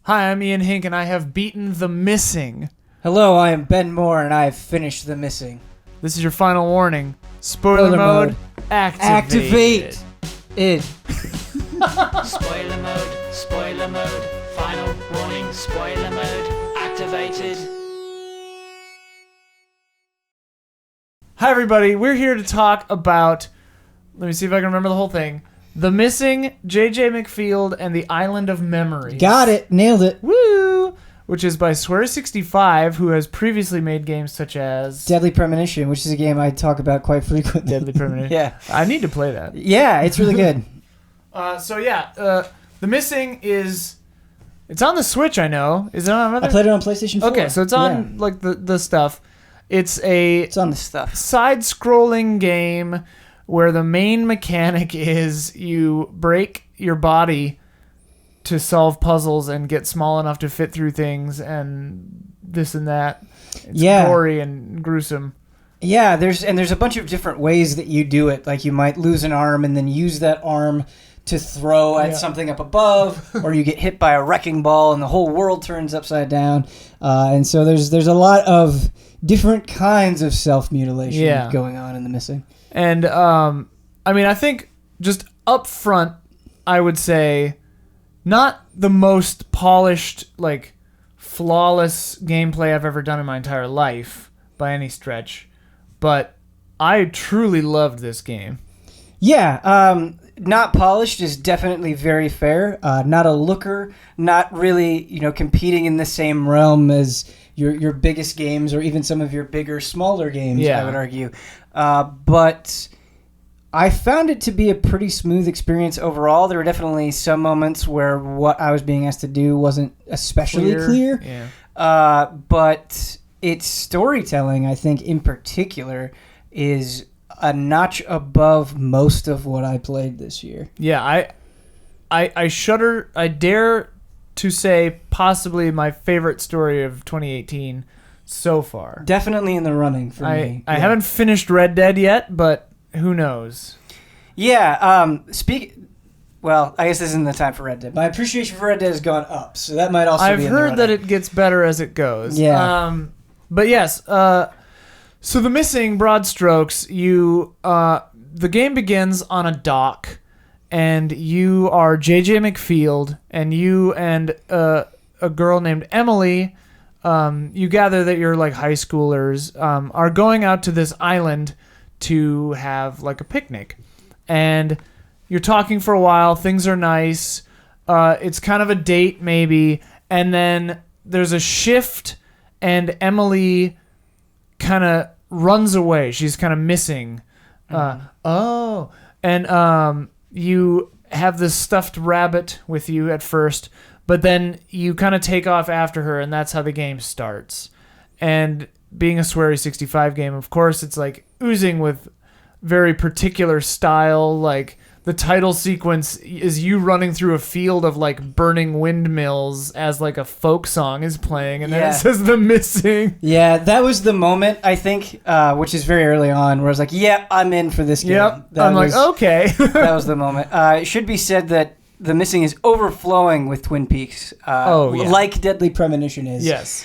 Hi, I'm Ian Hink, and I have beaten The Missing. Hello, I am Ben Moore, and I have finished The Missing. This is your final warning. Spoiler mode. Activate. It. Spoiler mode, final warning, spoiler mode, activated. Hi, everybody. We're here to talk about, let me see if I can remember the whole thing. The Missing, J.J. McField, and the Island of Memories. Got it. Nailed it. Woo! Which is by Square65, who has previously made games such as Deadly Premonition, which is a game I talk about quite frequently. Deadly Premonition. Yeah. I need to play that. Yeah, it's really good. The Missing is... It's on the Switch, I know. Is it on other... I played it on PlayStation 4. Okay, so it's on like the stuff. It's on the stuff. Side-scrolling game where the main mechanic is you break your body to solve puzzles and get small enough to fit through things and this and that. It's gory and gruesome. Yeah, there's a bunch of different ways that you do it. Like you might lose an arm and then use that arm to throw at something up above, or you get hit by a wrecking ball and the whole world turns upside down. And so there's a lot of different kinds of self-mutilation going on in The Missing. And I think just up front, I would say not the most polished, like flawless gameplay I've ever done in my entire life by any stretch, but I truly loved this game. Yeah, not polished is definitely very fair. Not a looker, not really, competing in the same realm as your biggest games or even some of your bigger, smaller games, I would argue. But I found it to be a pretty smooth experience overall. There were definitely some moments where what I was being asked to do wasn't especially clear. Yeah. But its storytelling, I think, in particular, is a notch above most of what I played this year. Yeah, I shudder. I dare to say possibly my favorite story of 2018 so far. Definitely in the running for me. I haven't finished Red Dead yet, but who knows? Yeah. Well, I guess this isn't the time for Red Dead. My appreciation for Red Dead has gone up, so that might also be in the running. I've heard that it gets better as it goes. Yeah. But yes. So The Missing, broad strokes, the game begins on a dock, and you are J.J. McField, and you and a girl named Emily, you gather that you're like high schoolers, are going out to this island to have like a picnic. And you're talking for a while, things are nice, it's kind of a date maybe, and then there's a shift, and Emily kind of runs away. She's kind of missing. And you have this stuffed rabbit with you at first, but then you kind of take off after her, and that's how the game starts. And being a Square65 game, of course, it's like oozing with very particular style. Like the title sequence is you running through a field of like burning windmills as like a folk song is playing, and then it says The Missing. Yeah, that was the moment, I think, which is very early on, where I was like, yeah, I'm in for this game. Yep, like, okay. That was the moment. It should be said that The Missing is overflowing with Twin Peaks, like Deadly Premonition is. Yes.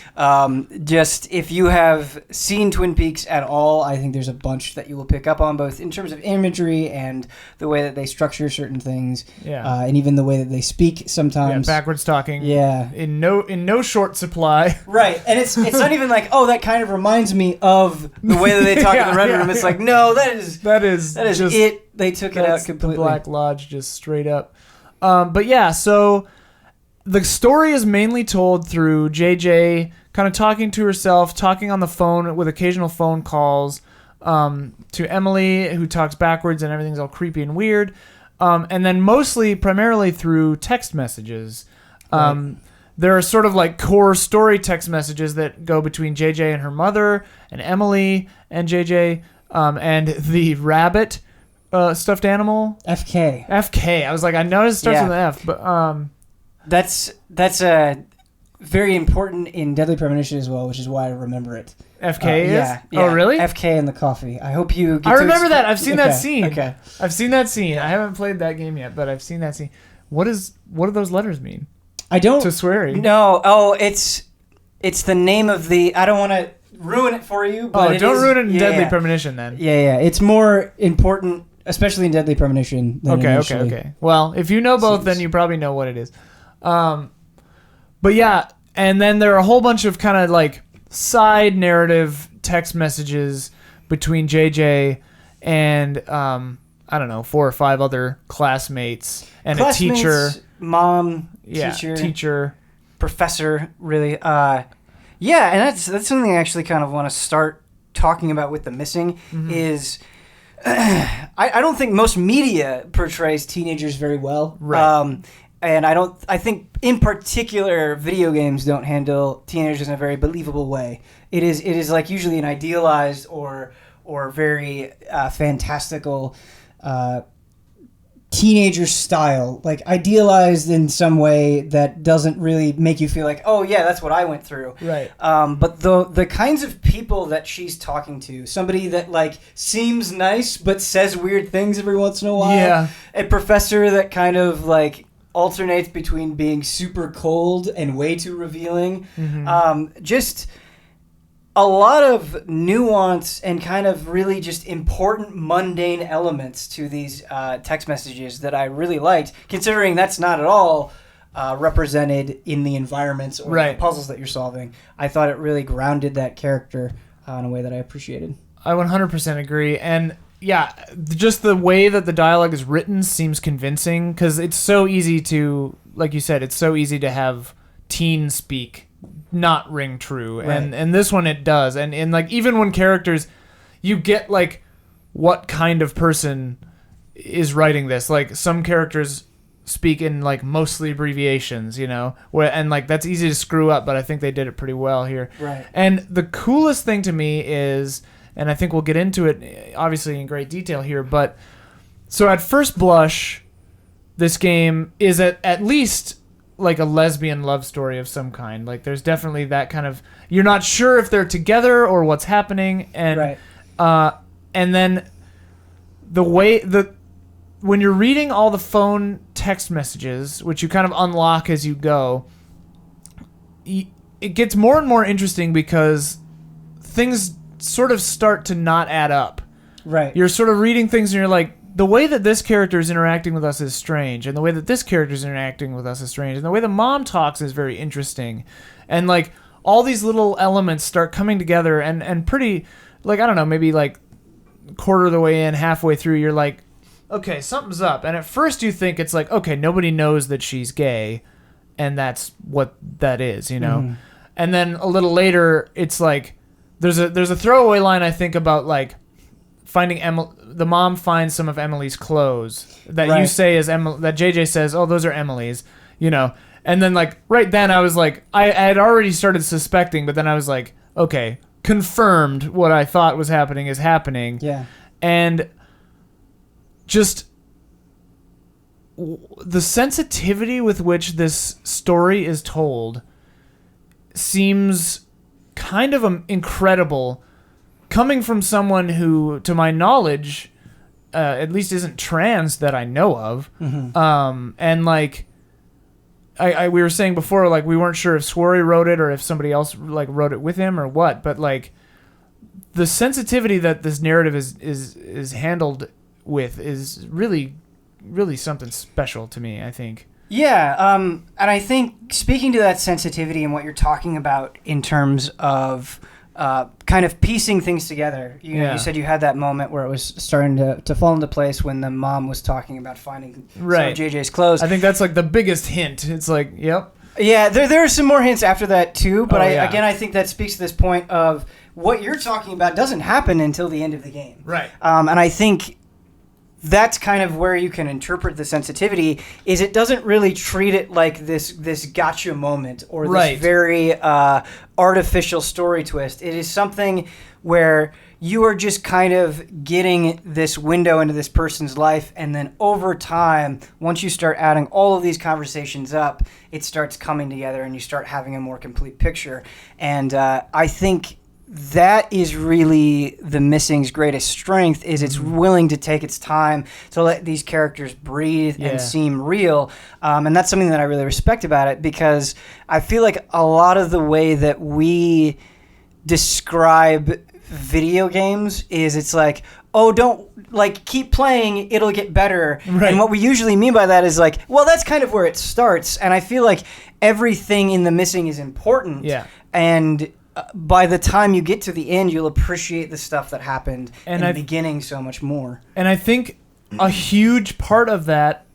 Just if you have seen Twin Peaks at all, I think there's a bunch that you will pick up on, both in terms of imagery and the way that they structure certain things, and even the way that they speak sometimes. Yeah, backwards talking. Yeah. In no short supply. Right, and it's not even like, oh, that kind of reminds me of the way that they talk in the Red Room. It's like, no, that is just it. They took it out completely. The Black Lodge, just straight up. But yeah, so the story is mainly told through JJ kind of talking to herself, talking on the phone with occasional phone calls to Emily, who talks backwards and everything's all creepy and weird. And then primarily through text messages. There are sort of like core story text messages that go between JJ and her mother and Emily and JJ and the rabbit. Stuffed animal? FK. I was like, I noticed it starts with an F, but that's very important in Deadly Premonition as well, which is why I remember it. FK is? Yeah. Oh, really? FK and the coffee. I hope you get I remember that. I've seen that scene. Okay. I've seen that scene. I haven't played that game yet, but I've seen that scene. What do those letters mean? I don't to sweary. No. Oh, it's the name of the. I don't want to ruin it for you. But Don't ruin it in Deadly yeah. Premonition then. Yeah. It's more important, especially in Deadly Premonition. Than Okay. Well, if you know both, then you probably know what it is. But yeah, and then there are a whole bunch of kind of like side narrative text messages between JJ and I don't know, 4 or 5 other classmates and a teacher. Mom, Yeah, teacher, professor. Really. Yeah, and that's something I actually kind of want to start talking about with The Missing is. I don't think most media portrays teenagers very well. Right. And I think in particular video games don't handle teenagers in a very believable way. It is like usually an idealized or very fantastical teenager style, like idealized in some way that doesn't really make you feel like, oh yeah, that's what I went through. Right. But the kinds of people that she's talking to, somebody that like seems nice but says weird things every once in a while. Yeah. A professor that kind of like alternates between being super cold and way too revealing. Just a lot of nuance and kind of really just important mundane elements to these text messages that I really liked, considering that's not at all represented in the environments or the puzzles that you're solving. I thought it really grounded that character in a way that I appreciated. I 100% agree. And yeah, just the way that the dialogue is written seems convincing because it's so easy to, like you said, it's so easy to have teen speak not ring true. Right. And this one it does. And like even when characters, you get like what kind of person is writing this. Like some characters speak in like mostly abbreviations, you know, and like that's easy to screw up, but I think they did it pretty well here. Right. And the coolest thing to me is, and I think we'll get into it obviously in great detail here, but so at first blush, this game is at least like a lesbian love story of some kind. Like there's definitely that kind of, you're not sure if they're together or what's happening. And and then the way when you're reading all the phone text messages, which you kind of unlock as you go, it gets more and more interesting because things sort of start to not add up. Right. You're sort of reading things and you're like, the way that this character is interacting with us is strange, and the way that this character is interacting with us is strange, and the way the mom talks is very interesting. And like all these little elements start coming together and pretty, like, I don't know, maybe like quarter of the way in, halfway through, you're like, okay, something's up. And at first you think it's like, okay, nobody knows that she's gay, and that's what that is, you know? And then a little later, it's like, there's a throwaway line, I think, about like finding the mom finds some of Emily's clothes that you say is Emily, that JJ says, oh, those are Emily's, you know? And then like right then I was like, I had already started suspecting, but then I was like, okay, confirmed what I thought was happening is happening. Yeah. And just the sensitivity with which this story is told seems kind of incredible, coming from someone who, to my knowledge, at least isn't trans that I know of. And like we were saying before, like we weren't sure if Swery wrote it or if somebody else like wrote it with him or what, but like the sensitivity that this narrative is handled with is really, really something special to me, I think. Yeah, and I think speaking to that sensitivity and what you're talking about in terms of kind of piecing things together, you know, you said you had that moment where it was starting to fall into place when the mom was talking about finding some of JJ's clothes. I think that's like the biggest hint. It's like, yep. Yeah, there are some more hints after that too, but I think that speaks to this point of what you're talking about doesn't happen until the end of the game. Right. And I think that's kind of where you can interpret the sensitivity, is it doesn't really treat it like this gotcha moment or this very artificial story twist. It is something where you are just kind of getting this window into this person's life, and then over time, once you start adding all of these conversations up, it starts coming together and you start having a more complete picture. And I think that is really The Missing's greatest strength, is it's willing to take its time to let these characters breathe and seem real. And that's something that I really respect about it, because I feel like a lot of the way that we describe video games is it's like, oh, don't like keep playing, it'll get better. Right. And what we usually mean by that is like, well, that's kind of where it starts. And I feel like everything in The Missing is important. Yeah. And by the time you get to the end, you'll appreciate the stuff that happened in the beginning so much more. And I think a huge part of that,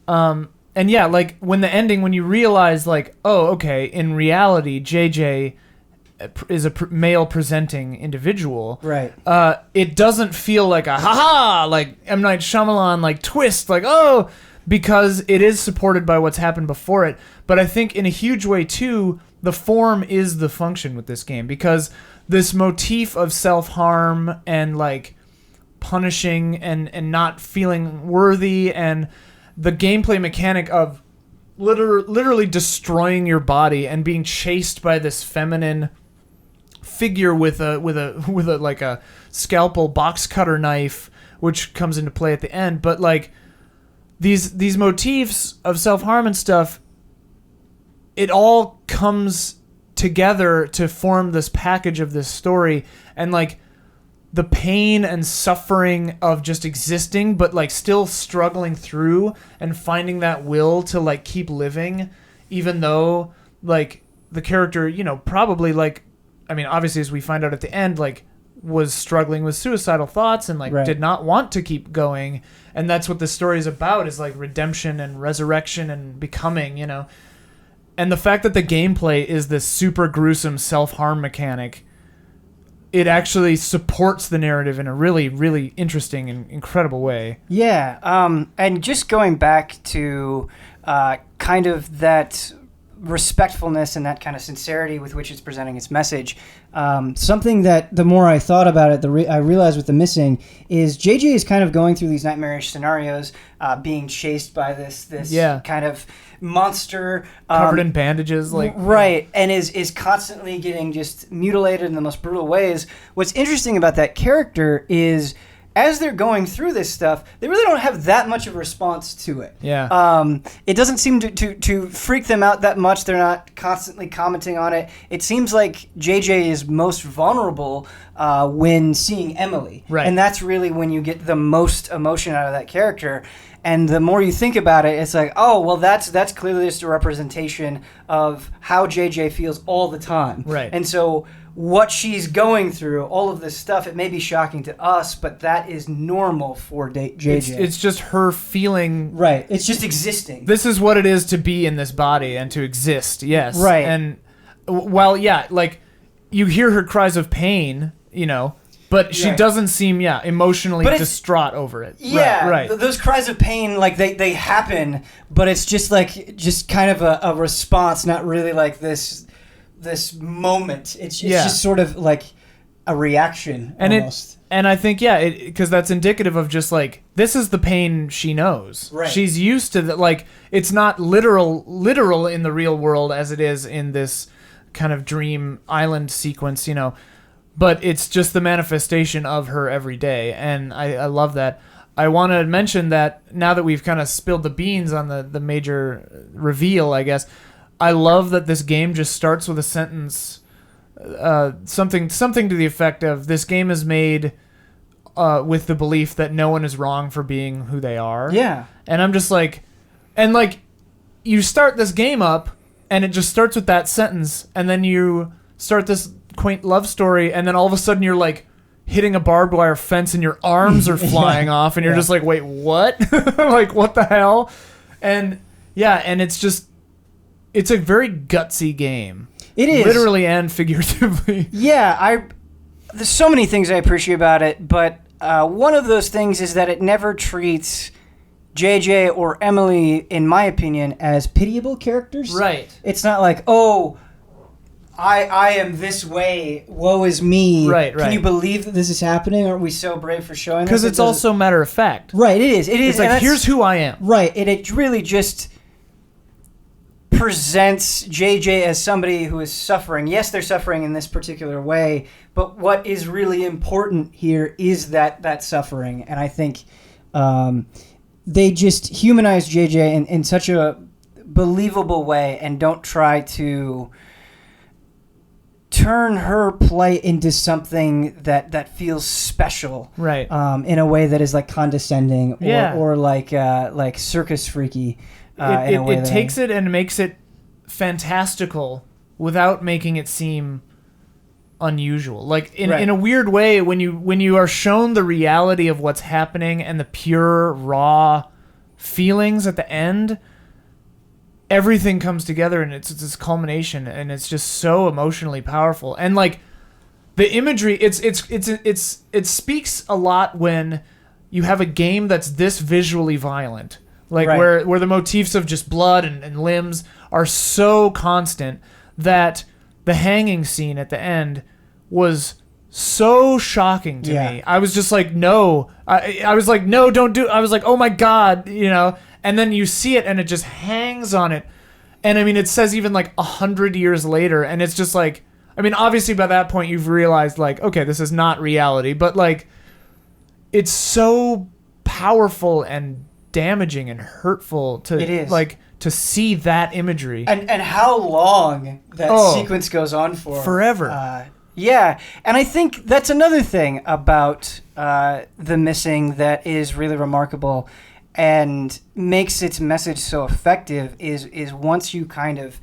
and yeah, like when the ending, when you realize like, oh, okay, in reality, JJ is a male presenting individual. Right. It doesn't feel like a ha-ha, like M. Night Shyamalan, like twist, like, oh, because it is supported by what's happened before it. But I think in a huge way too, the form is the function with this game, because this motif of self-harm and like punishing and not feeling worthy, and the gameplay mechanic of literally destroying your body and being chased by this feminine figure with a like a scalpel box cutter knife, which comes into play at the end. But like these motifs of self-harm and stuff, it all comes together to form this package of this story. And like the pain and suffering of just existing, but like still struggling through and finding that will to like keep living, even though like the character, you know, probably like, I mean, obviously as we find out at the end, like was struggling with suicidal thoughts and like did not want to keep going. And that's what the story is about, is like redemption and resurrection and becoming, you know. And the fact that the gameplay is this super gruesome self-harm mechanic, it actually supports the narrative in a really, really interesting and incredible way. Yeah, and just going back to kind of that respectfulness and that kind of sincerity with which it's presenting its message, something that the more I thought about it, I realized with The Missing is JJ is kind of going through these nightmarish scenarios, being chased by this kind of monster covered in bandages, like right, and is constantly getting just mutilated in the most brutal ways. What's interesting about that character is, as they're going through this stuff, they really don't have that much of a response to it. Yeah. It doesn't seem to freak them out that much. They're not constantly commenting on it. It seems like JJ is most vulnerable when seeing Emily. Right. And that's really when you get the most emotion out of that character. And the more you think about it, it's like, oh, well, that's clearly just a representation of how JJ feels all the time. Right. And so what she's going through, all of this stuff, it may be shocking to us, but that is normal for JJ. It's just her feeling. Right. It's just existing. This is what it is to be in this body and to exist. Yes. Right. And while, yeah, like you hear her cries of pain, you know, but she doesn't seem, emotionally distraught over it. Yeah, right. Those cries of pain, like they happen, but it's just kind of a response, not really like this moment. It's just sort of like a reaction almost. And I think, because that's indicative of just like, this is the pain she knows. Right. She's used to that. Like, it's not literal in the real world as it is in this kind of dream island sequence, you know. But it's just the manifestation of her every day, and I love that. I want to mention that now that we've kind of spilled the beans on the major reveal, I guess, I love that this game just starts with a sentence, something to the effect of, this game is made with the belief that no one is wrong for being who they are. Yeah. And I'm just like, you start this game up, and it just starts with that sentence, and then you start this quaint love story, and then all of a sudden you're like hitting a barbed wire fence and your arms are flying off, and you're just like, wait, what? Like, what the hell? And and it's a very gutsy game. It is, literally and figuratively. There's so many things I appreciate about it, but one of those things is that it never treats JJ or Emily, in my opinion, as pitiable characters. Right. It's not like, oh, I am this way, woe is me. Right. Can you believe that this is happening? Aren't we so brave for showing this? Because it's also matter of fact. Right, it is. It's like, here's who I am. Right, it really just... presents JJ as somebody who is suffering. Yes, they're suffering in this particular way, but what is really important here is that suffering. And I think they just humanize JJ in such a believable way and don't try to turn her plight into something that feels special, Right. in a way that is like condescending or, Yeah. or like circus freaky. In a It way that takes it and makes it fantastical without making it seem unusual. Like in Right. a weird way, when you are shown the reality of what's happening and the pure raw feelings at the end, everything comes together and it's this culmination, and it's just so emotionally powerful. And like the imagery, it speaks a lot when you have a game that's this visually violent, like Right. where the motifs of just blood and limbs are so constant that the hanging scene at the end was so shocking to Yeah. me. I was just like, no. I was like, no, don't do. I was like, oh my God, you know. And then you see it, and it just hangs on it. And I mean, it says even like 100 years later, and it's just like, I mean, obviously by that point you've realized like, okay, this is not reality, but like, it's so powerful and damaging and hurtful to It is. like to see that imagery. and how long that Oh. sequence goes on for. Forever. Yeah, and I think that's another thing about The Missing that is really remarkable and makes its message so effective is once you kind of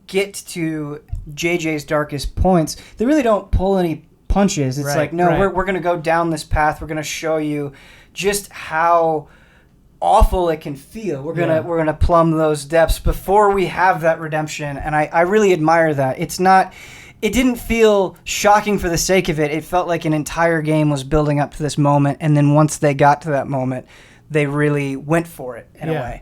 get to JJ's darkest points, they really don't pull any punches. It's Right, like, no, right. we're going to go down this path. We're going to show you just how awful it can feel. We're Yeah. gonna plumb those depths before we have that redemption, and I really admire that. It didn't feel shocking for the sake of it. It felt like an entire game was building up to this moment, and then once they got to that moment, they really went for it in Yeah. a way.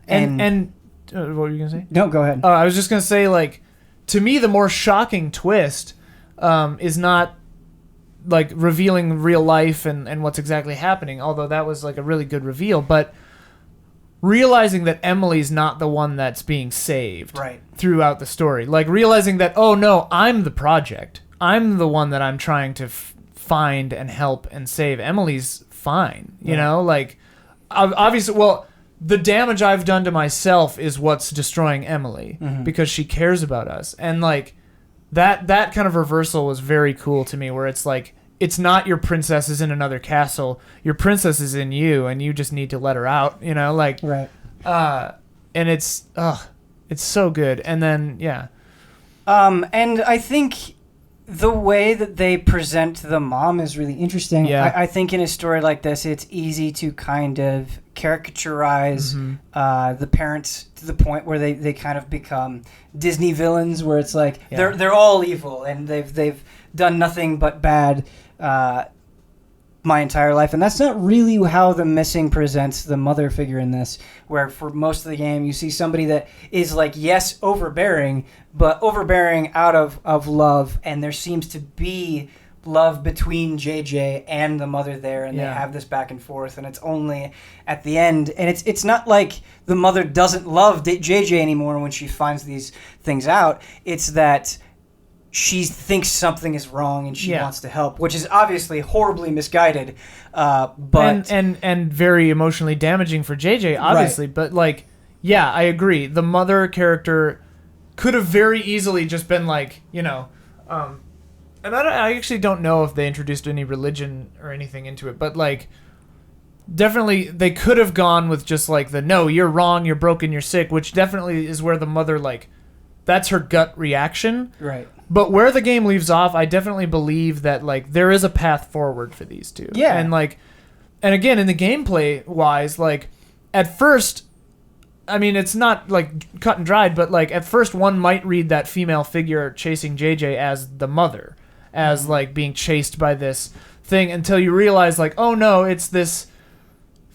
And what were you gonna say? No, go ahead. I was just gonna say, like, to me, the more shocking twist is not like revealing real life and what's exactly happening, although that was like a really good reveal, but realizing that Emily's not the one that's being saved Right. throughout the story. Like realizing that, oh no, I'm the project. I'm the one that I'm trying to find and help and save. Emily's fine, you know? Like, obviously, well, the damage I've done to myself is what's destroying Emily because she cares about us. And like that kind of reversal was very cool to me, where it's like, it's not your princess is in another castle. Your princess is in you, and you just need to let her out, you know? Like, Right. and it's so good. And then, yeah. And I think the way that they present the mom is really interesting. Yeah. I think in a story like this, it's easy to kind of caricaturize the parents to the point where they kind of become Disney villains, where it's like Yeah. they're all evil and they've done nothing but bad my entire life. And that's not really how The Missing presents the mother figure in this, where for most of the game you see somebody that is like, yes, overbearing, but overbearing out of love, and there seems to be love between JJ and the mother there, and Yeah. they have this back and forth, and it's only at the end, and it's not like the mother doesn't love JJ anymore when she finds these things out. It's that she thinks something is wrong and she Yeah. wants to help, which is obviously horribly misguided, but and very emotionally damaging for JJ, obviously. But like, yeah, I agree. The mother character could have very easily just been like, you know, and I actually don't know if they introduced any religion or anything into it, but like, definitely they could have gone with just like the no, you're wrong, you're broken, you're sick, which definitely is where the mother, like, that's her gut reaction. right. But where the game leaves off, I definitely believe that like there is a path forward for these two. Yeah. And like, and again, in the gameplay wise, like at first, I mean, it's not like cut and dried, but like at first one might read that female figure chasing JJ as the mother, as like being chased by this thing, until you realize like, oh no, it's this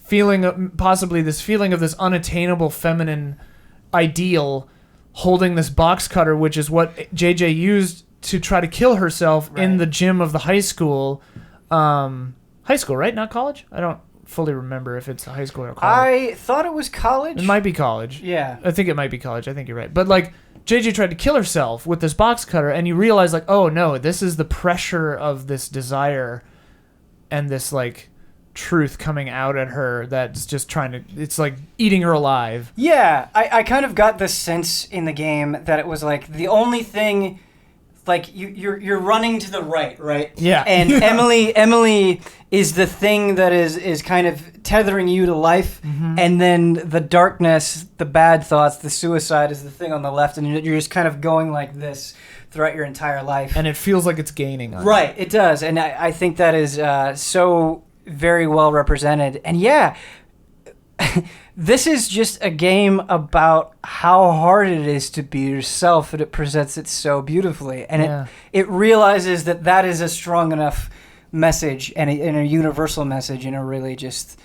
feeling, possibly this feeling of this unattainable feminine ideal holding this box cutter, which is what JJ used to try to kill herself in Right. the gym of the high school. High school, right? Not college? I don't... fully remember if it's high school or college. I thought it was college. It might be college. Yeah. I think it might be college. I think you're right. But like JJ tried to kill herself with this box cutter, and you realize like, oh no, this is the pressure of this desire and this like truth coming out at her that's just trying to, it's like eating her alive. Yeah, I kind of got the sense in the game that it was like the only thing, like you're running to the right? Yeah. And Emily is the thing that is kind of tethering you to life, and then the darkness, the bad thoughts, the suicide is the thing on the left, and you're just kind of going like this throughout your entire life. And it feels like it's gaining on Right, it does, and I think that is so very well represented. And yeah, this is just a game about how hard it is to be yourself, and it presents it so beautifully. And it realizes that is a strong enough message and a universal message in a really just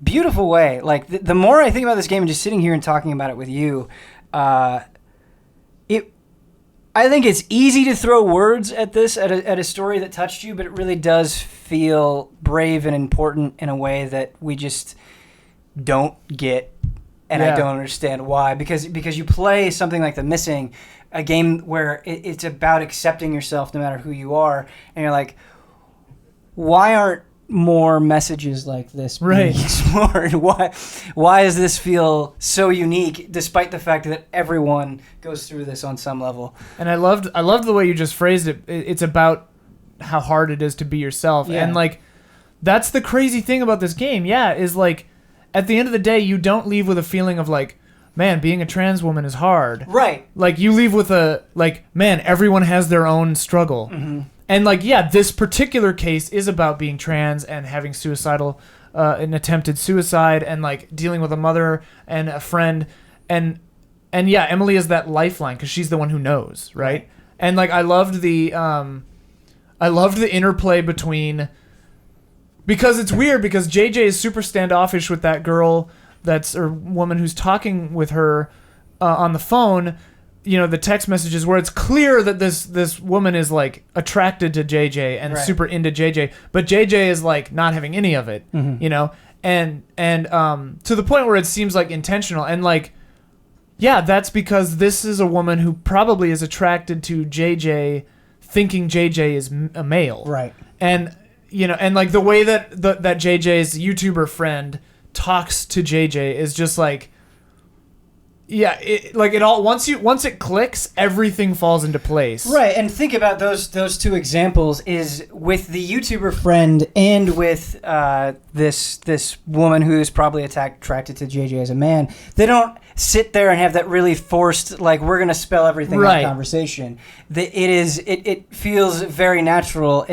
beautiful way. Like the more I think about this game and just sitting here and talking about it with you, I think it's easy to throw words at this, at a story that touched you, but it really does feel brave and important in a way that we just don't get, and I don't understand why. Because you play something like The Missing, a game where it's about accepting yourself no matter who you are, and you're like, why aren't more messages like this being explored? Why does this feel so unique, despite the fact that everyone goes through this on some level? And I loved the way you just phrased it. It's about how hard it is to be yourself. Yeah. And like that's the crazy thing about this game, is like at the end of the day you don't leave with a feeling of like, man, being a trans woman is hard. Right. Like you leave with a like, man, everyone has their own struggle. Mm-hmm. And like, this particular case is about being trans and having suicidal, an attempted suicide, and like dealing with a mother and a friend, and Emily is that lifeline because she's the one who knows, right? And like, I loved the interplay between, because it's weird because JJ is super standoffish with that girl woman who's talking with her on the phone. You know, the text messages where it's clear that this woman is like attracted to JJ and super into JJ, but JJ is like not having any of it, you know, and to the point where it seems like intentional, and like, that's because this is a woman who probably is attracted to JJ, thinking JJ is a male, right? And you know, and like the way that that JJ's YouTuber friend talks to JJ is just like. Yeah, once it clicks, everything falls into place. Right, and think about those two examples is with the YouTuber friend and with this woman who is probably attracted to JJ as a man. They don't sit there and have that really forced, like, we're gonna spell everything out conversation. It feels very natural.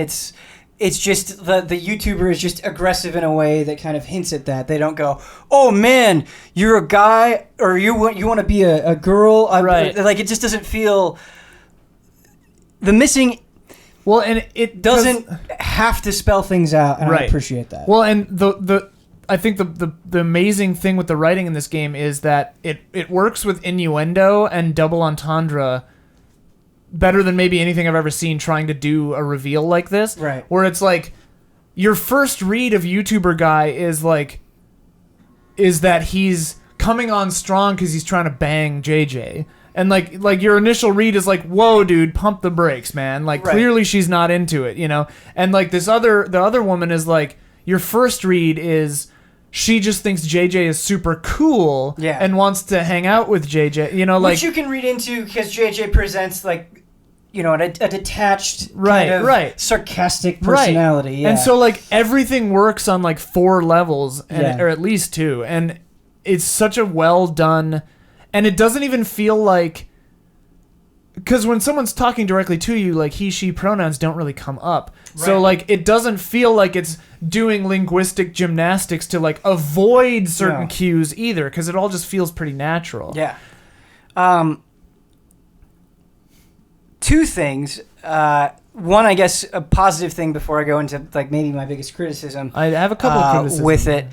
It's just the YouTuber is just aggressive in a way that kind of hints at that. They don't go, "Oh man, you're a guy," or you want to be a girl. Right. Like it just doesn't feel. The Missing. Well, and it doesn't have to spell things out, and I appreciate that. Well, and I think the amazing thing with the writing in this game is that it works with innuendo and double entendre better than maybe anything I've ever seen trying to do a reveal like this. Right. Where it's like, your first read of YouTuber guy is that he's coming on strong because he's trying to bang JJ. And like your initial read is like, whoa, dude, pump the brakes, man. Like clearly she's not into it, you know? And like the other woman is like, your first read is she just thinks JJ is super cool and wants to hang out with JJ, you know, like. Which you can read into because JJ presents like, you know, a detached, kind of sarcastic personality. Yeah. And so, like, everything works on, like, 4 levels, or at least 2. And it's such a well done... And it doesn't even feel like... Because when someone's talking directly to you, like, he, she pronouns don't really come up. Right. So, like, it doesn't feel like it's doing linguistic gymnastics to, like, avoid certain cues either, because it all just feels pretty natural. Yeah. 2 things. One, I guess, a positive thing before I go into like maybe my biggest criticism. I have a couple of criticisms with it.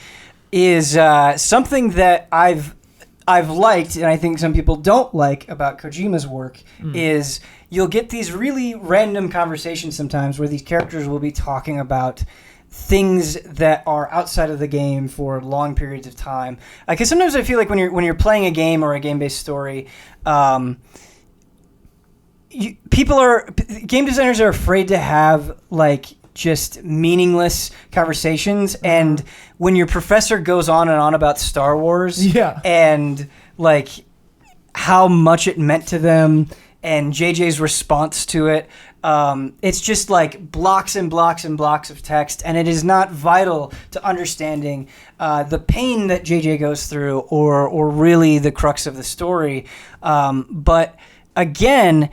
Is something that I've liked, and I think some people don't like about Kojima's work, is you'll get these really random conversations sometimes where these characters will be talking about things that are outside of the game for long periods of time. Because sometimes I feel like when you're playing a game or a game-based story, game designers are afraid to have like just meaningless conversations. And when your professor goes on and on about Star Wars, and like how much it meant to them, and JJ's response to it, it's just like blocks and blocks and blocks of text, and it is not vital to understanding the pain that JJ goes through, or really the crux of the story. But again,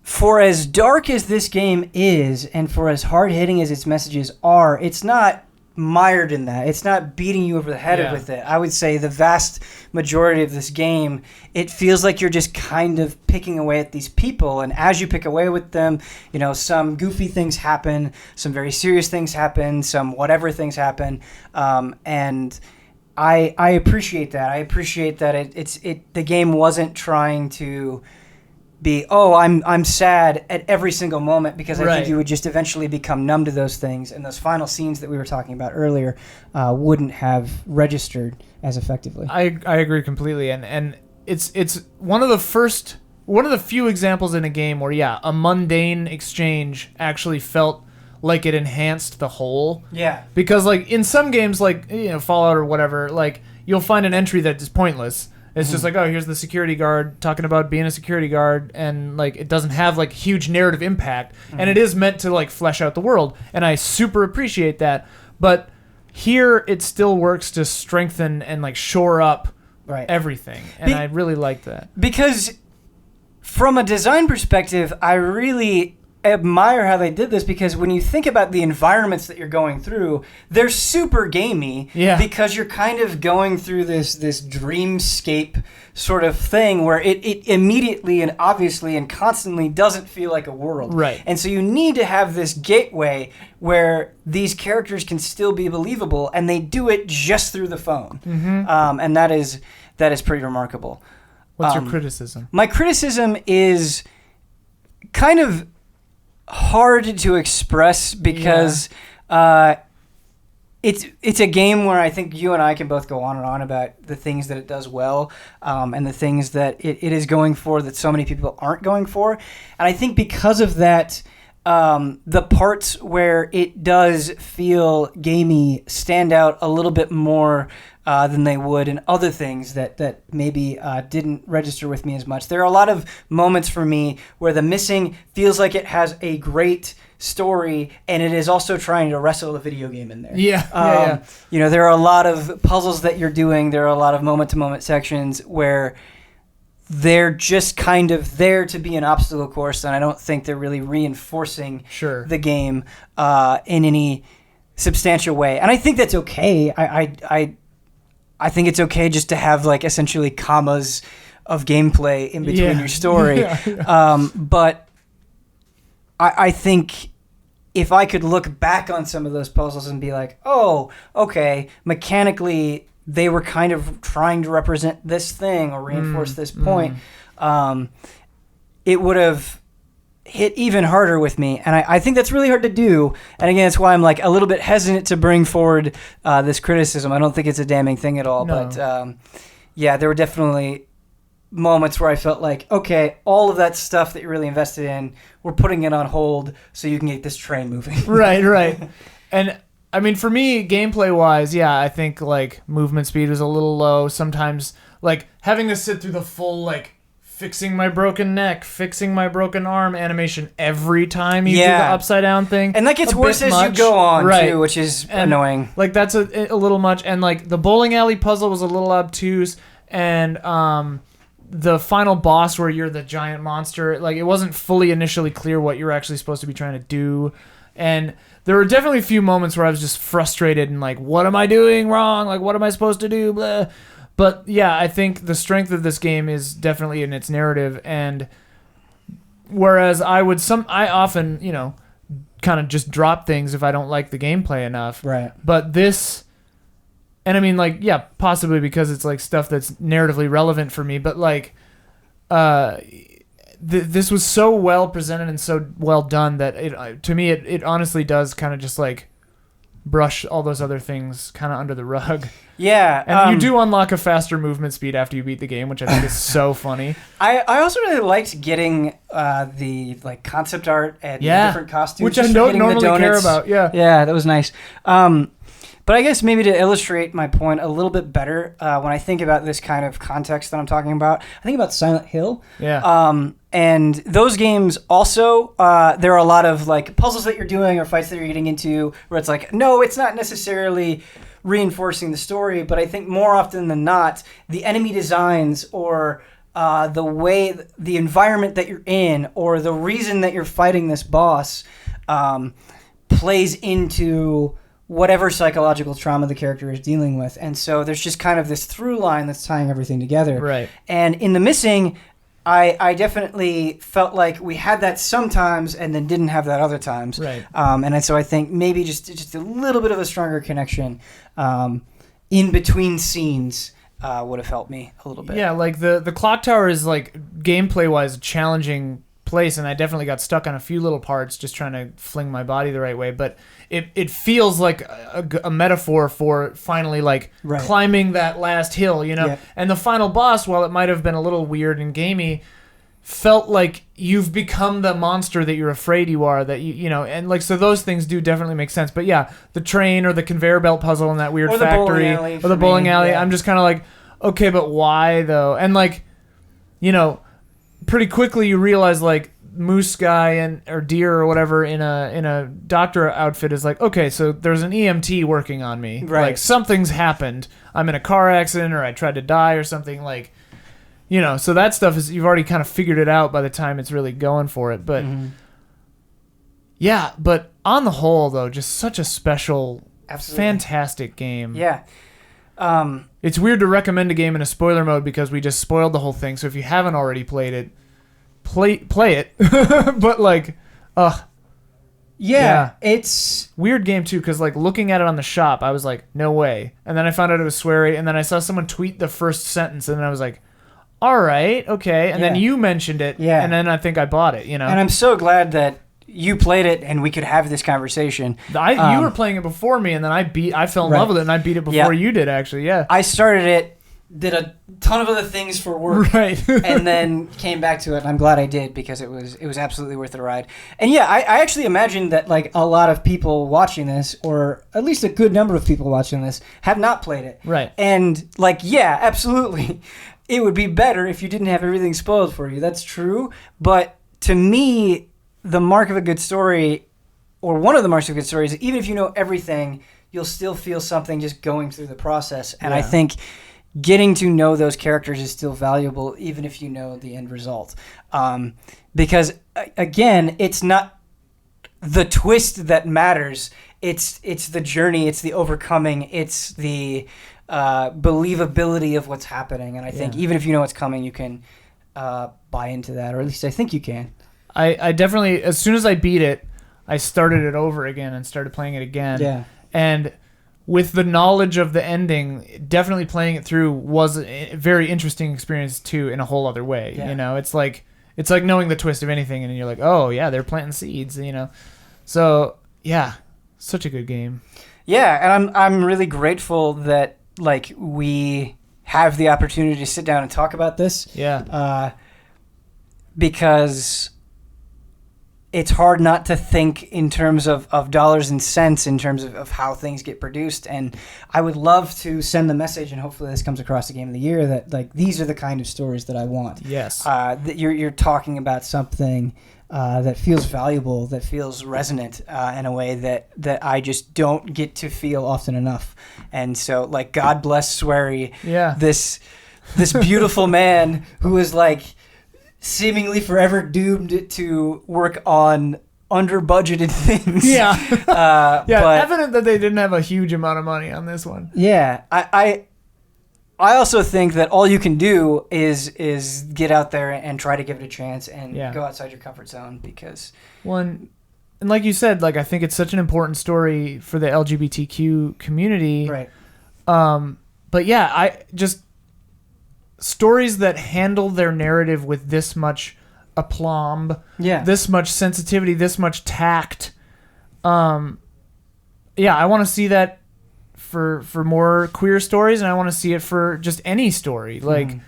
for as dark as this game is, and for as hard-hitting as its messages are, it's not mired in that. It's not beating you over the head with it. I would say the vast majority of this game, it feels like you're just kind of picking away at these people, and as you pick away with them, you know, some goofy things happen, some very serious things happen, some whatever things happen, and I appreciate that. I appreciate that the game wasn't trying to be, I'm sad at every single moment, because I think you would just eventually become numb to those things, and those final scenes that we were talking about earlier wouldn't have registered as effectively. I agree completely, and it's one of the few examples in a game where a mundane exchange actually felt like it enhanced the whole. Yeah. Because like in some games, like, you know, Fallout or whatever, like you'll find an entry that is pointless. It's just like, oh, here's the security guard talking about being a security guard, and like it doesn't have like huge narrative impact, and it is meant to like flesh out the world, and I super appreciate that. But here it still works to strengthen and like shore up everything, and I really like that. Because from a design perspective, I really admire how they did this, because when you think about the environments that you're going through, they're super gamey, because you're kind of going through this dreamscape sort of thing where it immediately and obviously and constantly doesn't feel like a world. Right. And so you need to have this gateway where these characters can still be believable, and they do it just through the phone. And that is pretty remarkable. What's your criticism? My criticism is kind of hard to express, because it's a game where I think you and I can both go on and on about the things that it does well, and the things that it is going for that so many people aren't going for. And I think because of that, the parts where it does feel gamey stand out a little bit more than they would in other things that maybe didn't register with me as much. There are a lot of moments for me where The Missing feels like it has a great story, and it is also trying to wrestle a video game in there. You know, there are a lot of puzzles that you're doing. There are a lot of moment-to-moment sections where they're just kind of there to be an obstacle course, and I don't think they're really reinforcing the game in any substantial way. And I think that's okay. I think it's okay just to have like essentially commas of gameplay in between your story. But I think if I could look back on some of those puzzles and be like, oh, okay, mechanically they were kind of trying to represent this thing or reinforce this point, it would have hit even harder with me. And I think that's really hard to do. And again, that's why I'm like a little bit hesitant to bring forward this criticism. I don't think it's a damning thing at all. No. But there were definitely moments where I felt like, okay, all of that stuff that you're really invested in, we're putting it on hold so you can get this train moving. Right. And I mean, for me, gameplay-wise, I think like movement speed was a little low. Sometimes like having to sit through the full like fixing my broken neck, fixing my broken arm animation every time you do the upside down thing. And that gets worse as you go on, too, which is annoying. Like, that's a little much. And, like, the bowling alley puzzle was a little obtuse. And the final boss where you're the giant monster, like, it wasn't fully initially clear what you're actually supposed to be trying to do. And there were definitely a few moments where I was just frustrated and, like, what am I doing wrong? Like, what am I supposed to do? Blah. But I think the strength of this game is definitely in its narrative, and whereas I often, kind of just drop things if I don't like the gameplay enough. Right. But this, and I mean, like, possibly because it's like stuff that's narratively relevant for me, but like, this was so well presented and so well done that to me it honestly does kind of just like brush all those other things kind of under the rug. Yeah. And you do unlock a faster movement speed after you beat the game, which I think is so funny. I also really liked getting the like concept art and the different costumes, which I don't normally care about. Yeah, that was nice. But I guess maybe to illustrate my point a little bit better, when I think about this kind of context that I'm talking about, I think about Silent Hill. Yeah. And those games also, there are a lot of like puzzles that you're doing or fights that you're getting into where it's like, no, it's not necessarily reinforcing the story, but I think more often than not, the enemy designs or the way, the environment that you're in or the reason that you're fighting this boss plays into whatever psychological trauma the character is dealing with. And so there's just kind of this through line that's tying everything together. Right. And in The Missing, I definitely felt like we had that sometimes and then didn't have that other times. Right. And so I think maybe just a little bit of a stronger connection in between scenes would have helped me a little bit. Yeah, like the clock tower is like gameplay-wise a challenging place, and I definitely got stuck on a few little parts just trying to fling my body the right way, but it feels like a metaphor for finally like climbing that last hill, you know? Yeah. And the final boss, while it might have been a little weird and gamey, felt like you've become the monster that you're afraid you are, that you know, and like, so those things do definitely make sense. But yeah, the train or the conveyor belt puzzle in that weird factory or the bowling alley, I'm just kind of like, okay, but why though? And like, you know, pretty quickly you realize like Moose guy or Deer or whatever in a doctor outfit is like, okay, so there's an EMT working on me. Right. Like something's happened. I'm in a car accident or I tried to die or something, like, you know, so that stuff is, you've already kind of figured it out by the time it's really going for it. But yeah, but on the whole though, just such a special, fantastic game. Yeah. It's weird to recommend a game in a spoiler mode because we just spoiled the whole thing. So if you haven't already played it, play it. But like, yeah, it's weird game too, because like looking at it on the shop, I was like, no way. And then I found out it was sweary, and then I saw someone tweet the first sentence, and then I was like, all right, okay. And then you mentioned it, and then I think I bought it, you know? And I'm so glad that you played it and we could have this conversation. You were playing it before me, and then I fell in love with it, and I beat it before you did, actually, yeah. I started it, did a ton of other things for work, right. and then came back to it, and I'm glad I did because it was absolutely worth the ride. And yeah, I actually imagine that like a lot of people watching this, or at least a good number of people watching this, have not played it. Right. And like, yeah, absolutely. It would be better if you didn't have everything spoiled for you. That's true. But to me, the mark of a good story, or one of the marks of a good story, is even if you know everything, you'll still feel something just going through the process. And I think getting to know those characters is still valuable, even if you know the end result. Because, again, it's not the twist that matters. It's the journey. It's the overcoming. It's the believability of what's happening. And I think even if you know what's coming, you can buy into that, or at least I think you can. I definitely, as soon as I beat it, I started it over again and started playing it again. Yeah. And with the knowledge of the ending, definitely playing it through was a very interesting experience too, in a whole other way. Yeah. You know, it's like knowing the twist of anything, and you're like, oh yeah, they're planting seeds. You know, so yeah, such a good game. Yeah, and I'm really grateful that like we have the opportunity to sit down and talk about this. Yeah. Because it's hard not to think in terms of dollars and cents, in terms of how things get produced. And I would love to send the message, and hopefully this comes across the Game of the Year, that like these are the kind of stories that I want. Yes. That you're talking about something that feels valuable, that feels resonant in a way that I just don't get to feel often enough. And so, like, God bless Swery, this beautiful man who is like seemingly forever doomed to work on under-budgeted things. Yeah. But evident that they didn't have a huge amount of money on this one. Yeah. I also think that all you can do is get out there and try to give it a chance and go outside your comfort zone, because and like you said, like I think it's such an important story for the LGBTQ community. Right. But yeah, I just stories that handle their narrative with this much aplomb, this much sensitivity, this much tact. yeah, I want to see that for more queer stories, and I want to see it for just any story. Like,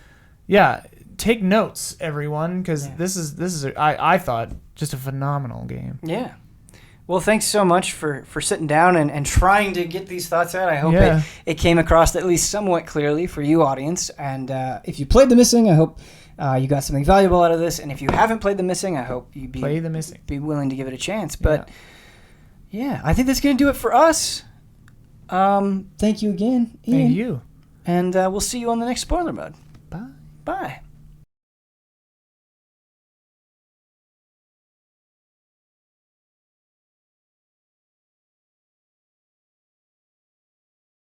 yeah, take notes, everyone, because this is I thought just a phenomenal game. Yeah. Well, thanks so much for sitting down and trying to get these thoughts out. I hope it came across at least somewhat clearly for you, audience. And if you played The Missing, I hope you got something valuable out of this. And if you haven't played The Missing, I hope you be willing to give it a chance. But yeah, I think that's going to do it for us. Thank you again, Ian. Thank you. And we'll see you on the next Spoiler Mode. Bye. Bye.